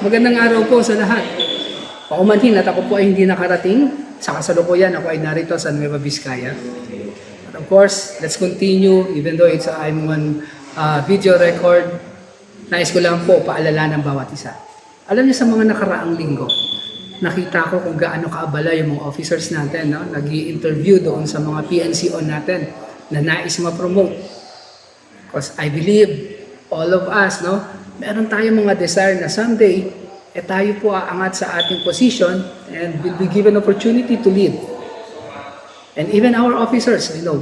Magandang araw po sa lahat. Paumanhin at ako po ay hindi nakarating. Sa kasalukuyan, ako ay narito sa Nueva Vizcaya. But of course, let's continue. Even though I'm on video record, nais ko lang po paalala ng bawat isa. Alam niyo sa mga nakaraang linggo, nakita ko kung gaano kaabala yung mga officers natin, no? Nag-i-interview doon sa mga PNCO natin na nais ma-promote. Because I believe all of us, no, meron tayong mga desire na someday, tayo po aangat sa ating position and will be given opportunity to lead. And even our officers, I know,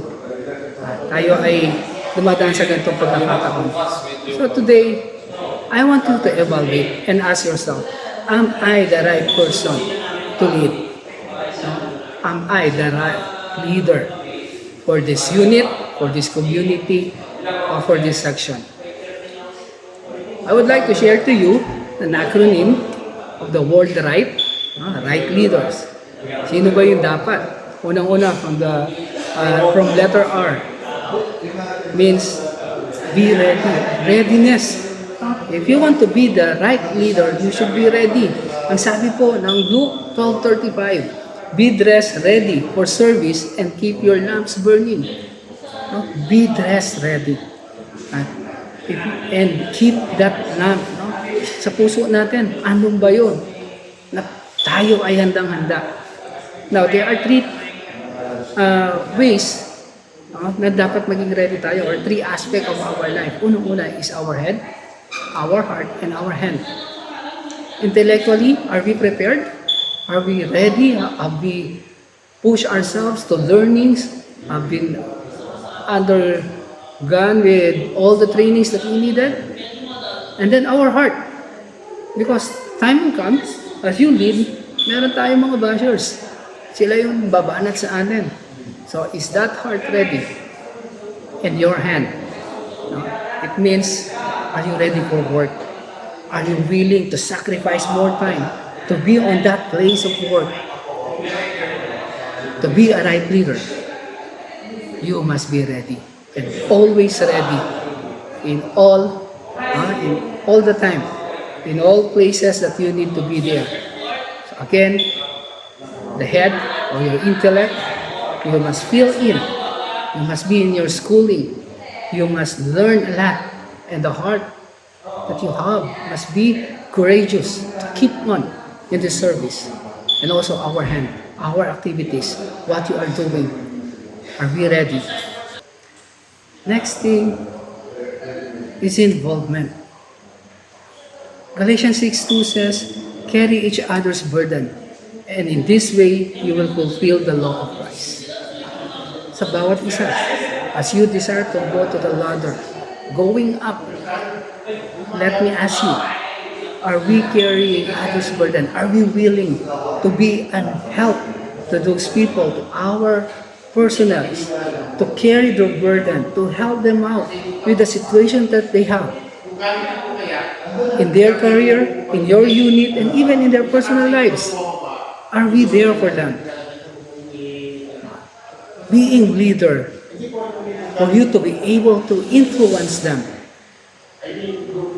tayo ay dumadaan sa ganitong pagkakataon. So today, I want you to evaluate and ask yourself, am I the right person to lead? No? Am I the right leader for this unit, for this community, or for this section? I would like to share to you an acronym of the word right, right leaders. Sino ba yung dapat? Unang-una from letter R means be ready, readiness. If you want to be the right leader, you should be ready. Ang sabi po ng Luke 12:35, be dressed ready for service and keep your lamps burning. Be dressed ready. And keep that lamp sa puso natin. Ano ba yun? Na tayo ay handang-handa. Now, there are three ways na dapat maging ready tayo, or three aspects of our life. Unang-una is our head, our heart, and our hand. Intellectually, are we prepared? Are we ready? Have we pushed ourselves to learnings? Have been undergone with all the trainings that we needed? And then our heart. Because time will come, as you lead, meron tayong mga bashers. Sila yung babanat sa atin. So, is that heart ready? In your hand. No? It means, are you ready for work? Are you willing to sacrifice more time to be on that place of work? To be a right leader, you must be ready. And always ready. In all the time. In all places that you need to be there. So again, the head or your intellect, you must fill in. You must be in your schooling. You must learn a lot. And the heart that you have must be courageous to keep on in this service. And also our hand, our activities, what you are doing. Are we ready? Next thing is involvement. Galatians 6:2 says, carry each other's burden, and in this way, you will fulfill the law of Christ. Sa bawat isa, as you desire to go to the ladder, going up, let me ask you, are we carrying others' burden? Are we willing to be an help to those people, to our personnel, to carry their burden, to help them out with the situation that they have? In their career, in your unit, and even in their personal lives. Are we there for them? Being leader, for you to be able to influence them,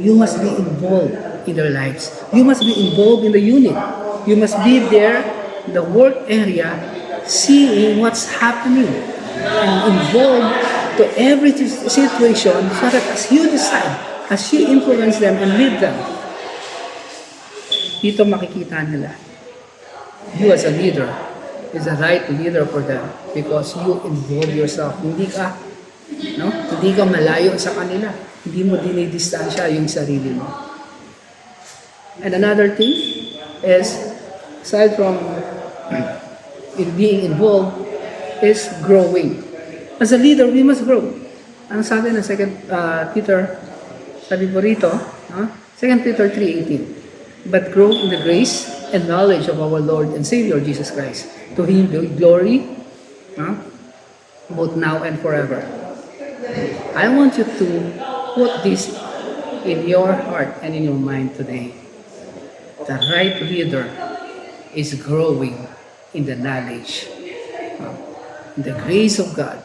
you must be involved in their lives. You must be involved in the unit. You must be there in the work area, seeing what's happening, and involved to every situation so that as you decide, as you influence them and lead them, dito makikita nila, you as a leader is a right leader for them because you involve yourself. Hindi ka malayo sa kanila. Hindi mo dinidistansya yung sarili mo. And another thing is, aside from in being involved, is growing. As a leader, we must grow. Ang sabi ng 2 Peter, sabi po rito, 2 Peter 3:18, but grow in the grace and knowledge of our Lord and Savior Jesus Christ. To Him be glory, both now and forever. I want you to put this in your heart and in your mind today. The right leader is growing in the knowledge, in the grace of God.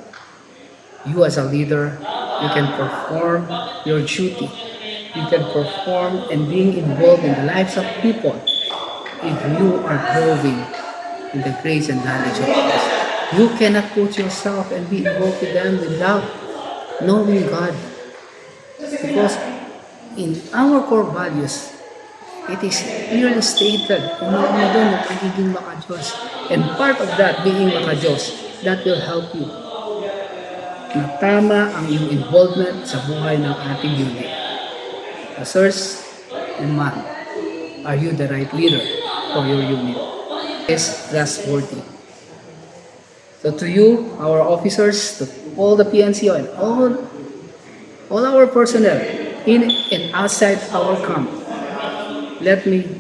You as a leader, you can perform your duty you can perform and being involved in the lives of people if you are growing in the grace and knowledge of Christ. You cannot put yourself and be involved with them without knowing God. Because in our core values, it is clearly stated, una-una doon ang pagiging maka-Diyos. And part of that, being maka-Diyos, that will help you na tama ang iyong involvement sa buhay ng ating unit. Sirs and ma'am, are you the right leader for your unit? Is trustworthy. So to you, our officers, to all the PNCO and all our personnel in and outside our camp, let me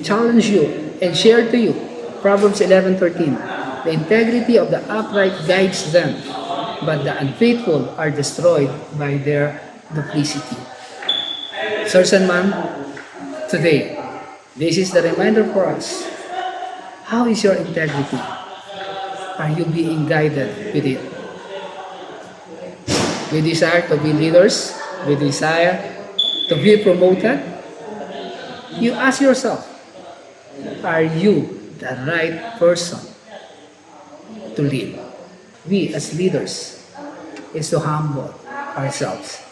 challenge you and share to you Proverbs 11:13. The integrity of the upright guides them, but the unfaithful are destroyed by their duplicity. Sirs and ma'am, today, this is the reminder for us. How is your integrity? Are you being guided with it? We desire to be leaders. We desire to be promoted. You ask yourself, are you the right person to lead? We as leaders is to humble ourselves.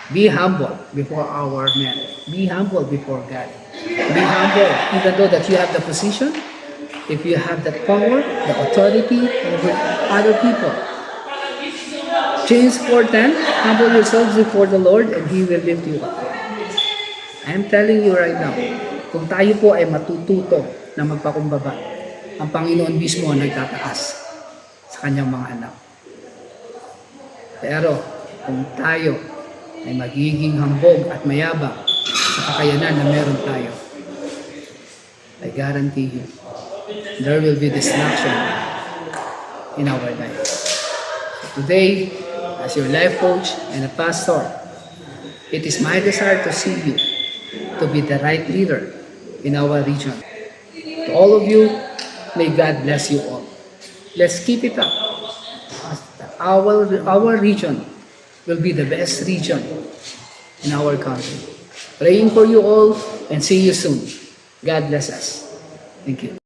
Be humble before our men. Be humble before God. Be humble even though that you have the position, if you have the power, the authority over other people. James 4:10, humble yourselves before the Lord and He will lift you up. I am telling you right now, kung tayo po ay matututo na magpakumbaba, ang Panginoon mismo ang nagtataas sa kanyang mga anak. Pero kung tayo ay magiging hambog at mayabang sa kakayanan na meron tayo, I guarantee you, there will be destruction in our life. So today, as your life coach and a pastor, it is my desire to see you to be the right leader in our region. To all of you, may God bless you all. Let's keep it up. Our region will be the best region in our country. Praying for you all and see you soon. God bless us. Thank you.